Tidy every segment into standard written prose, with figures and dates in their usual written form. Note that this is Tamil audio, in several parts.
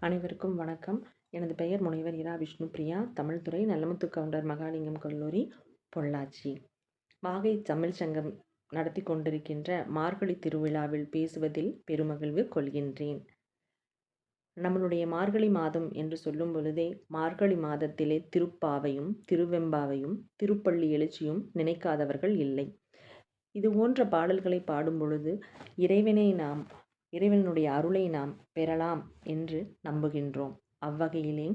அனைவருக்கும் வணக்கம். எனது பெயர் முனைவர் இரா விஷ்ணுபிரியா. தமிழ் துறை நல்லமுத்து கவுண்டர் மகாலிங்கம் கல்லூரி, பொள்ளாச்சி. வாகை தமிழ் சங்கம் நடத்தி கொண்டிருக்கின்ற மார்கழி திருவிழாவில் பேசுவதில் பெருமகிழ்வு கொள்கின்றேன். நம்மளுடைய மார்கழி மாதம் என்று சொல்லும் பொழுதே, மார்கழி மாதத்திலே திருப்பாவையும் திருவெம்பாவையும் திருப்பள்ளி எழுச்சியும் நினைக்காதவர்கள் இல்லை. இது போன்ற பாடல்களை பாடும் பொழுது இறைவனுடைய அருளை நாம் பெறலாம் என்று நம்புகின்றோம். அவ்வகையிலே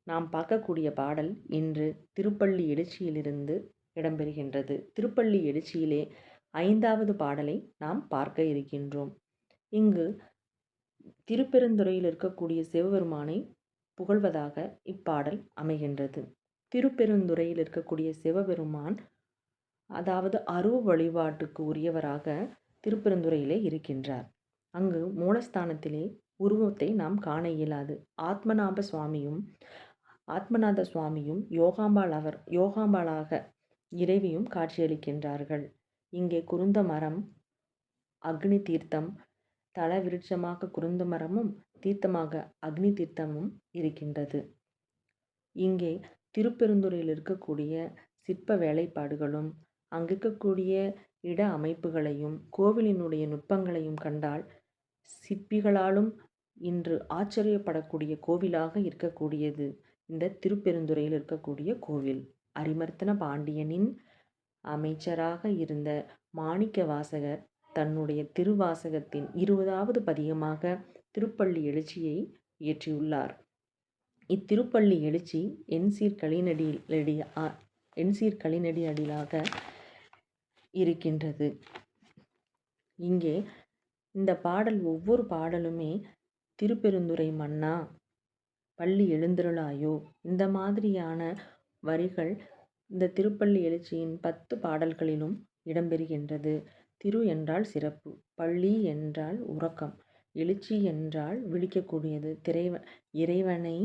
நாம் பார்க்கக்கூடிய பாடல் இன்று திருப்பள்ளி எழுச்சியிலிருந்து இடம்பெறுகின்றது. திருப்பள்ளி எழுச்சியிலே 5வது பாடலை நாம் பார்க்க இருக்கின்றோம். இங்கு திருப்பெருந்துறையில் இருக்கக்கூடிய சிவபெருமானை புகழ்வதாக இப்பாடல் அமைகின்றது. திருப்பெருந்துறையில் இருக்கக்கூடிய சிவபெருமான், அதாவது அருவ வழிபாட்டுக்கு உரியவராக திருப்பெருந்துறையிலே இருக்கின்றார். அங்கு மூலஸ்தானத்திலே உருவத்தை நாம் காண இயலாது. ஆத்மநாத சுவாமியும் யோகாம்பாளாக இறைவியும் காட்சியளிக்கின்றார்கள். இங்கே குருந்த மரம், அக்னி தீர்த்தம், தல விருட்சமாக குருந்த மரமும் தீர்த்தமாக அக்னி தீர்த்தமும் இருக்கின்றது. இங்கே திருப்பெருந்துறையில் இருக்கக்கூடிய சிற்ப வேலைப்பாடுகளும் அங்கு இருக்கக்கூடிய இட அமைப்புகளையும் கோவிலினுடைய நுட்பங்களையும் கண்டால் சிற்பிகளாலும் இன்று ஆச்சரியப்படக்கூடிய கோவிலாக இருக்கக்கூடியது இந்த திருப்பெருந்துறையில் இருக்கக்கூடிய கோவில். அரிமர்த்தன பாண்டியனின் அமைச்சராக இருந்த மாணிக்க வாசகர் தன்னுடைய திருவாசகத்தின் 20வது பதிகமாக திருப்பள்ளி எழுச்சியை இயற்றியுள்ளார். இத்திருப்பள்ளி எழுச்சி எண்சீர் கழிநடியடிகளாக இருக்கின்றது. இங்கே இந்த பாடல், ஒவ்வொரு பாடலுமே திருப்பெருந்துறை மன்னா, பள்ளி எழுந்திருளாயோ, இந்த மாதிரியான வரிகள் இந்த திருப்பள்ளி எழுச்சியின் 10 பாடல்களிலும் இடம்பெறுகின்றது. திரு என்றால் சிறப்பு, பள்ளி என்றால் உறக்கம், எழுச்சி என்றால் விழிக்கக்கூடியது. இறைவனை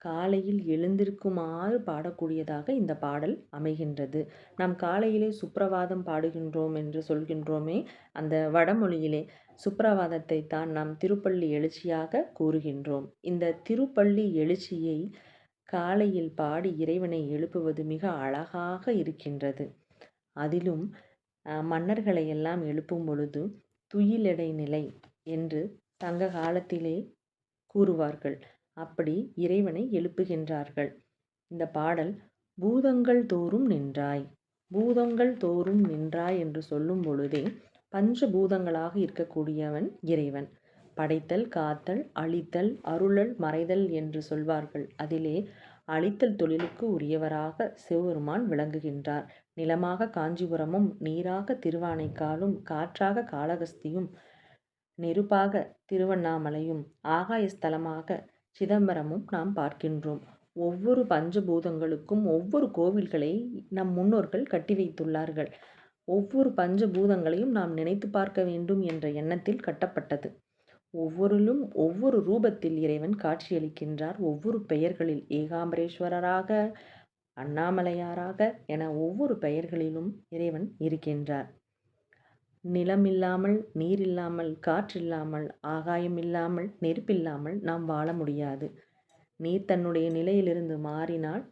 காலையில் எழுந்திருக்குமாறு பாடக்கூடியதாக இந்த பாடல் அமைகின்றது. நாம் காலையிலே சுப்ரவாதம் பாடுகின்றோம் என்று சொல்கின்றோமே, அந்த வடமொழியிலே சுப்ரவாதத்தை தான் நாம் திருப்பள்ளி எழுச்சியாக கூறுகின்றோம். இந்த திருப்பள்ளி எழுச்சியை காலையில் பாடி இறைவனை எழுப்புவது மிக அழகாக இருக்கின்றது. அதிலும் மன்னர்களை எல்லாம் எழுப்பும் பொழுது துயிலெடை நிலை என்று சங்க காலத்திலே கூறுவார்கள். அப்படி இறைவனை எழுப்புகின்றார்கள். இந்த பாடல் பூதங்கள் தோறும் நின்றாய், பூதங்கள் தோறும் நின்றாய் என்று சொல்லும் பொழுதே பஞ்சபூதங்களாக இருக்கக்கூடியவன் இறைவன். படைத்தல், காத்தல், அழித்தல், அருளல், மறைதல் என்று சொல்வார்கள். அதிலே அழித்தல் தொழிலுக்கு உரியவராக சிவபெருமான் விளங்குகின்றார். நிலமாக காஞ்சிபுரமும், நீராக திருவானைக்காலும், காற்றாக காளகஸ்தியும், நெருப்பாக திருவண்ணாமலையும், ஆகாயஸ்தலமாக சிதம்பரமும் நாம் பார்க்கின்றோம். ஒவ்வொரு பஞ்சபூதங்களுக்கும் ஒவ்வொரு கோவில்களை நம் முன்னோர்கள் கட்டி வைத்துள்ளார்கள். ஒவ்வொரு பஞ்சபூதங்களையும் நாம் நினைத்து பார்க்க வேண்டும் என்ற எண்ணத்தில் கட்டப்பட்டது. ஒவ்வொருளும் ஒவ்வொரு ரூபத்தில் இறைவன் காட்சியளிக்கின்றார். ஒவ்வொரு பெயர்களில், ஏகாம்பரேஸ்வரராக, அண்ணாமலையாராக என ஒவ்வொரு பெயர்களிலும் இறைவன் இருக்கின்றார். நிலம் இல்லாமல், நீர் இல்லாமல், காற்றில்லாமல், ஆகாயம் இல்லாமல், நெருப்பில்லாமல் நாம் வாழ முடியாது. நீர் தன்னுடைய நிலையிலிருந்து மாறினால்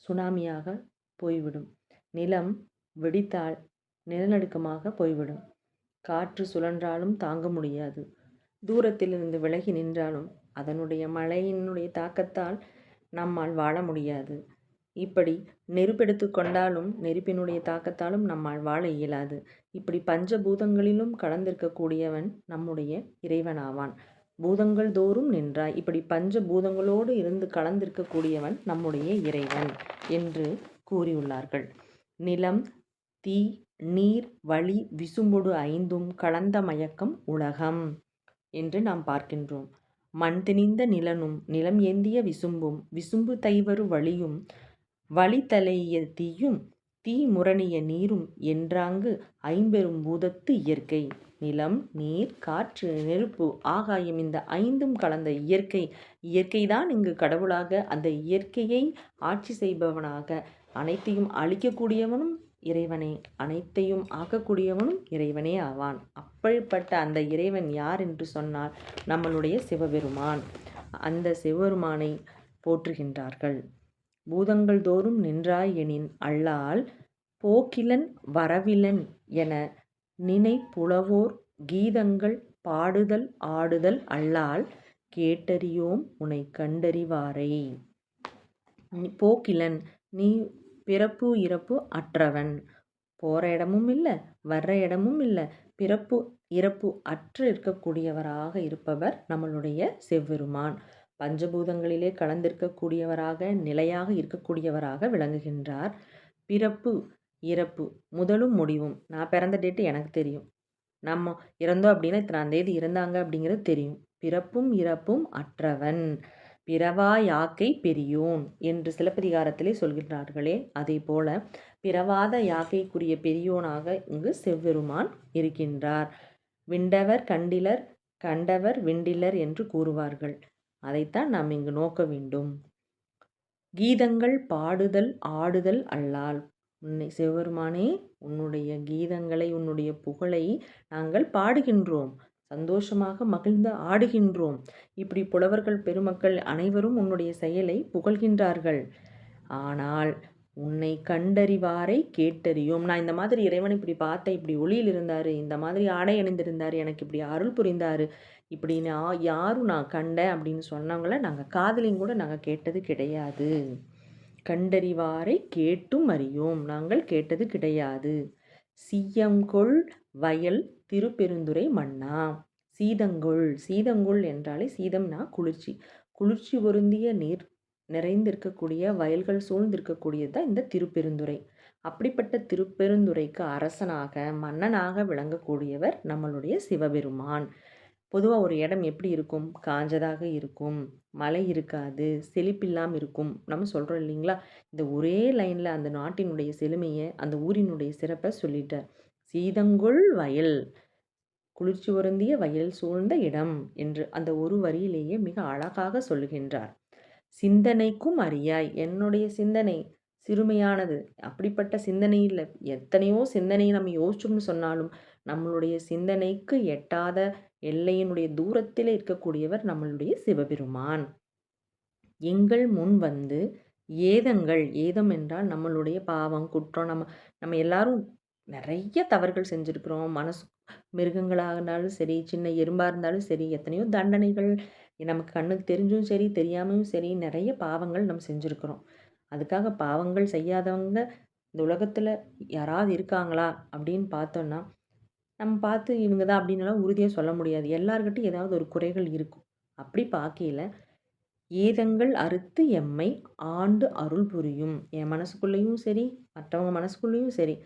சுனாமியாக போய்விடும். நிலம் வெடித்தால் நிலநடுக்கமாக போய்விடும். காற்று சுழன்றாலும் தாங்க முடியாது. தூரத்திலிருந்து விலகி நின்றாலும் அதனுடைய மழையினுடைய தாக்கத்தால் நம்மால் வாழ முடியாது. இப்படி நெருப்பெடுத்து கொண்டாலும் நெருப்பினுடைய தாக்கத்தாலும் நம்மால் வாழ இயலாது. இப்படி பஞ்சபூதங்களிலும் கலந்திருக்கக்கூடியவன் நம்முடைய இறைவனாவான். பூதங்கள் தோறும் நின்றாய், இப்படி பஞ்சபூதங்களோடு இருந்து கலந்திருக்கக்கூடியவன் நம்முடைய இறைவன் என்று கூறியுள்ளார்கள். நிலம், தீ, நீர், வளி, விசும்பொடு 5ம் கலந்த மயக்கம் உலகம் என்று நாம் பார்க்கின்றோம். மண் திணிந்த நிலனும், நிலம் ஏந்திய விசும்பும், விசும்பு தைவரு வளியும், வளி தலைய தீயும், தீ முரணிய நீரும் என்றாங்கு 5பெரும் பூதத்து இயற்கை. நிலம், நீர், காற்று, நெருப்பு, ஆகாயம், இந்த 5ம் கலந்த இயற்கைதான் இங்கு கடவுளாக, அந்த இயற்கையை ஆட்சி செய்பவனாக, அனைத்தையும் அழிக்கக்கூடியவனும் இறைவனே, அனைத்தையும் ஆக்கக்கூடியவனும் இறைவனே ஆவான். அப்படிப்பட்ட அந்த இறைவன் யார் என்று சொன்னால் நம்மளுடைய சிவபெருமான். அந்த சிவபெருமானை போற்றுகின்றார்கள். பூதங்கள் தோறும் நின்றாய் எனின் அல்லால் போக்கிலன் வரவிலன் என நினை புலவோர் கீதங்கள் பாடுதல் ஆடுதல் அல்லால் கேட்டறியோம் உனை கண்டறிவாரை. போக்கிலன், நீ பிறப்பு இறப்பு அற்றவன். போகிற இடமும் இல்லை, வர்ற இடமும் இல்லை, பிறப்பு இறப்பு அற்று இருக்கக்கூடியவராக இருப்பவர் நம்மளுடைய செவ்வெருமான். பஞ்சபூதங்களிலே கலந்திருக்கக்கூடியவராக, நிலையாக இருக்கக்கூடியவராக விளங்குகின்றார். பிறப்பு இறப்பு முதலும் முடிவும். நான் பிறந்த டேட்டு எனக்கு தெரியும். நம்ம இறந்தோம் அப்படின்னா இத்தனாம் தேதி இறந்தாங்க அப்படிங்கிறது தெரியும். பிறப்பும் இறப்பும் அற்றவன், பிறவா யாக்கை பெரியோன் என்று சிலப்பதிகாரத்திலே சொல்கின்றார்களே, அதே போல பிறவாத யாக்கைக்குரிய பெரியோனாக இங்கு செவ்வெருமான் இருக்கின்றார். விண்டவர் கண்டிலர், கண்டவர் விண்டிலர் என்று கூறுவார்கள். அதைத்தான் நாம் இங்கு நோக்க வேண்டும். கீதங்கள் பாடுதல் ஆடுதல் அல்லால், உன்னை சிவபெருமானே, உன்னுடைய கீதங்களை, உன்னுடைய புகழை நாங்கள் பாடுகின்றோம், சந்தோஷமாக மகிழ்ந்து ஆடுகின்றோம். இப்படி புலவர்கள் பெருமக்கள் அனைவரும் உன்னுடைய செயலை புகழ்கின்றார்கள். ஆனால் உன்னை கண்டறிவாரை கேட்டறியோம். நான் இந்த மாதிரி இறைவன் இப்படி பார்த்தேன், இப்படி ஒளியில் இருந்தார், இந்த மாதிரி ஆடை அணிந்திருந்தார், எனக்கு இப்படி அருள் புரிந்தார், இப்படி யாரும் நான் கண்டேன் அப்படின்னு சொன்னவங்கள நாங்கள் காதலையும் கூட நாங்கள் கேட்டது கிடையாது. கண்டறிவாரை கேட்டும் அறியோம், நாங்கள் கேட்டது கிடையாது. சீயங்கொள் வயல் திருப்பெருந்துறை மன்னா. சீதங்கொள், சீதங்கொள் என்றாலே சீதம்னா குளிர்ச்சி, குளிர்ச்சி பொருந்திய நீர் நிறைந்திருக்கக்கூடிய வயல்கள் சூழ்ந்திருக்கக்கூடியது தான் இந்த திருப்பெருந்துறை. அப்படிப்பட்ட திருப்பெருந்துறைக்கு அரசனாக மன்னனாக விளங்கக்கூடியவர் நம்மளுடைய சிவபெருமான். பொதுவாக ஒரு இடம் எப்படி இருக்கும்? காஞ்சதாக இருக்கும், மழை இருக்காது, செழிப்பில்லாமல் இருக்கும். நம்ம சொல்கிறோம் இல்லைங்களா? இந்த ஒரே லைனில் அந்த நாட்டினுடைய செழுமையை, அந்த ஊரினுடைய சிறப்பை சொல்லிட்டார். சீதங்கொள் வயல், குளிர்ச்சி பொருந்திய வயல் சூழ்ந்த இடம் என்று அந்த ஒரு வரியிலேயே மிக அழகாக சொல்லுகின்றார். சிந்தனைக்கும் அறியாய், என்னுடைய சிந்தனை சிறுமையானது, அப்படிப்பட்ட சிந்தனை இல்லை. எத்தனையோ சிந்தனையை நம்ம யோசிச்சோம்னு சொன்னாலும் நம்மளுடைய சிந்தனைக்கு எட்டாத எல்லையினுடைய தூரத்தில் இருக்கக்கூடியவர் நம்மளுடைய சிவபெருமான். எங்கள் முன் வந்து ஏதங்கள், ஏதம் என்றால் நம்மளுடைய பாவம் குற்றம். நம்ம எல்லாரும் நிறைய தவறுகள் செஞ்சுருக்கிறோம். மனசு மிருகங்களாக இருந்தாலும் சரி, சின்ன எறும்பாக இருந்தாலும் சரி, எத்தனையோ தண்டனைகள் நமக்கு கண்ணுக்கு தெரிஞ்சும் சரி, தெரியாமையும் சரி, நிறைய பாவங்கள் நம்ம செஞ்சுருக்கிறோம். அதுக்காக பாவங்கள் செய்யாதவங்க இந்த உலகத்தில் யாராவது இருக்காங்களா அப்படின்னு பார்த்தோன்னா, நம்ம பார்த்து இவங்க தான் அப்படின்னுலாம் உறுதியாக சொல்ல முடியாது. எல்லார்கிட்டையும் ஏதாவது ஒரு குறைகள் இருக்கும். அப்படி பார்க்கையில் ஏதங்கள் அறுத்து எம்மை ஆண்டு அருள் புரியும். என் மனசுக்குள்ளேயும் சரி, மற்றவங்க மனசுக்குள்ளேயும் சரி,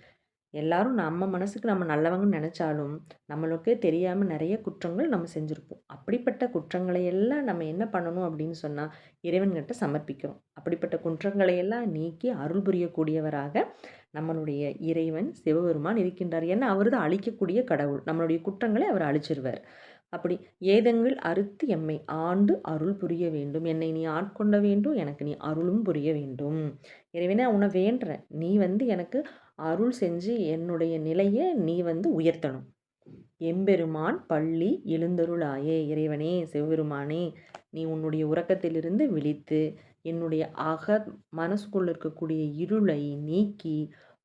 எல்லாரும் நம்ம மனசுக்கு நம்ம நல்லவங்கன்னு நினச்சாலும் நம்மளுக்கே தெரியாமல் நிறைய குற்றங்கள் நம்ம செஞ்சுருப்போம். அப்படிப்பட்ட குற்றங்களை எல்லாம் நம்ம என்ன பண்ணணும் அப்படின்னு சொன்னால் இறைவன்கிட்ட சமர்ப்பிக்கிறோம். அப்படிப்பட்ட குற்றங்களை எல்லாம் நீக்கி அருள் புரியக்கூடியவராக நம்மளுடைய இறைவன் சிவபெருமான் இருக்கின்றார். ஏன்னா அவர் தான் அழிக்கக்கூடிய கடவுள். நம்மளுடைய குற்றங்களை அவர் அழிச்சிருவார். அப்படி ஏதங்கள் அறுத்து எம்மை ஆண்டு அருள் புரிய வேண்டும். என்னை நீ ஆட்கொண்ட வேண்டும், எனக்கு நீ அருளும் புரிய வேண்டும். இறைவனே, உன்னை வேண்டுறேன், நீ எனக்கு அருள் செஞ்சு என்னுடைய நிலையை நீ உயர்த்தணும். எம்பெருமான் பள்ளி எழுந்தருளாயே. இறைவனே, சிவபெருமானே, நீ உன்னுடைய உறக்கத்திலிருந்து விழித்து என்னுடைய மனசுக்குள்ள இருக்கக்கூடிய இருளை நீக்கி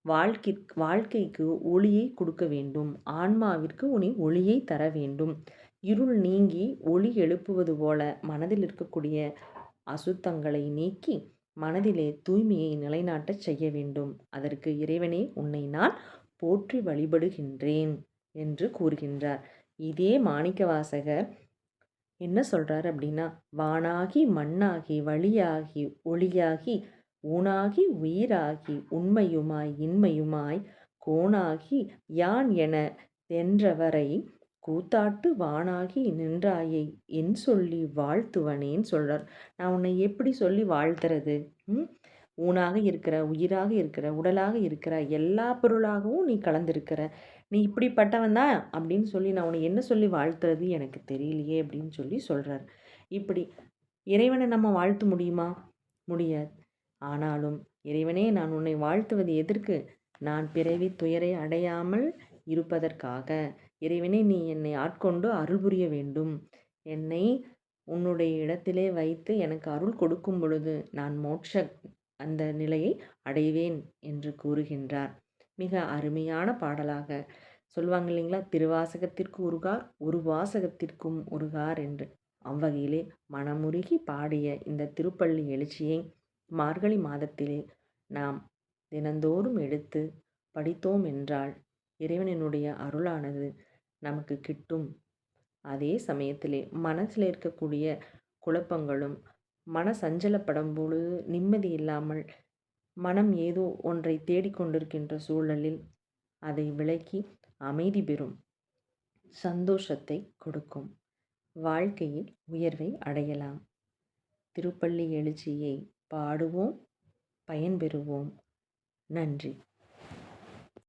வாழ்க்கைக்கு ஒளியை கொடுக்க வேண்டும். ஆன்மாவிற்கு உன்னை ஒளியை தர வேண்டும். இருள் நீங்கி ஒளி எழுப்புவது போல மனதில் இருக்கக்கூடிய அசுத்தங்களை நீக்கி மனதிலே தூய்மையை நிலைநாட்டச் செய்ய வேண்டும். அதற்கு இறைவனே, உன்னை நான் போற்றி வழிபடுகின்றேன் என்று கூறுகின்றார். இதே மாணிக்கவாசகர் என்ன சொல்றார் அப்படின்னா, வானாகி மண்ணாகி வழியாகி ஒளியாகி ஊனாகி உயிராகி உண்மையுமாய் இன்மையுமாய் கோனாகி யான் என தென்றவரை கூத்தாட்டு வானாகி நின்றாயை என் சொல்லி வாழ்த்துவனேன்னு சொல்கிறார். நான் உன்னை எப்படி சொல்லி வாழ்த்துறது? ஊனாக இருக்கிற, உயிராக இருக்கிற, உடலாக இருக்கிற, எல்லா பொருளாகவும் நீ கலந்திருக்கிற, நீ இப்படிப்பட்டவன் தான் அப்படின்னு சொல்லி நான் உன்னை என்ன சொல்லி வாழ்த்துறது எனக்கு தெரியலையே அப்படின்னு சொல்லி சொல்கிறார். இப்படி இறைவனை நம்ம வாழ்த்த முடியுமா? முடியாது. ஆனாலும் இறைவனே, நான் உன்னை வாழ்த்துவது எதற்கு? நான் பிறவி துயரை அடையாமல் இருப்பதற்காக. இறைவனே, நீ என்னை ஆட்கொண்டு அருள் புரிய வேண்டும். என்னை உன்னுடைய இடத்திலே வைத்து எனக்கு அருள் கொடுக்கும் பொழுது நான் அந்த நிலையை அடைவேன் என்று கூறுகின்றார். மிக அருமையான பாடலாக சொல்லுவாங்க இல்லைங்களா, திருவாசகத்திற்கு உருகார் ஒரு வாசகத்திற்கும் உருகார் என்று. அவ்வகையிலே மனமுருகி பாடிய இந்த திருப்பள்ளி எழுச்சியை மார்கழி மாதத்திலே நாம் தினந்தோறும் எடுத்து படித்தோம் என்றால் இறைவனினுடைய அருளானது நமக்கு கிட்டும். அதே சமயத்திலே மனசில் இருக்கக்கூடிய குழப்பங்களும் மன சஞ்சலப்படும் பொழுது நிம்மதி இல்லாமல் மனம் ஏதோ ஒன்றை தேடிக்கொண்டிருக்கின்ற சூழலில் அதை விலக்கி அமைதி பெறும், சந்தோஷத்தை கொடுக்கும். வாழ்க்கையில் உயர்வை அடையலாம். திருப்பள்ளி எழுச்சியை பாடுவோம், பயன்பெறுவோம். நன்றி.